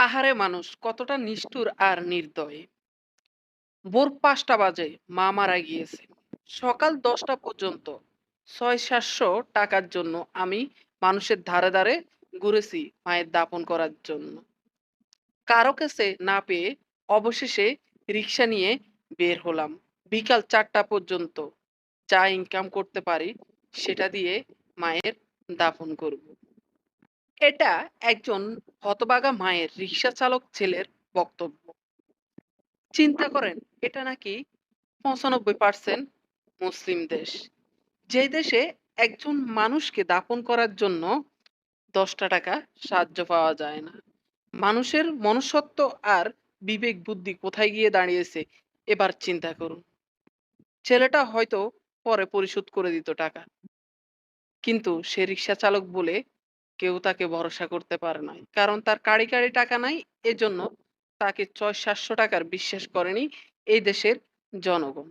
আহারে মানুষ কতটা নিষ্ঠুর আর নির্দয়। ভোর ৫টা বাজে মা মারা গিয়েছে। সকাল ১০টা পর্যন্ত ৬০০-৭০০ টাকার জন্য আমি মানুষের ধারে ধারে ঘুরেছি মায়ের দাফন করার জন্য। কারো কাছে না পেয়ে অবশেষে রিক্সা নিয়ে বের হলাম। বিকাল ৪টা পর্যন্ত যা ইনকাম করতে পারি সেটা দিয়ে মায়ের দাফন করব। এটা একজন হতভাগা মায়ের রিক্সা চালক ছেলের বক্তব্য। চিন্তা করেন, এটা নাকি ৯৫% মুসলিম দেশ। যে দেশে একজন মানুষকে দাফন করার জন্য ১০টা টাকা সাহায্য পাওয়া যায় না। মানুষের মনুষ্যত্ব আর বিবেক বুদ্ধি কোথায় গিয়ে দাঁড়িয়েছে এবার চিন্তা করুন। ছেলেটা হয়তো পরে পরিশোধ করে দিত টাকা। কিন্তু সে রিক্সা চালক বলে কেউ তাকে ভরসা করতে পারে নাই। কারণ তার কাড়ি টাকা নাই, এজন্য তাকে ৬০০-৭০০ টাকার বিশ্বাস করেনি এই দেশের জনগণ।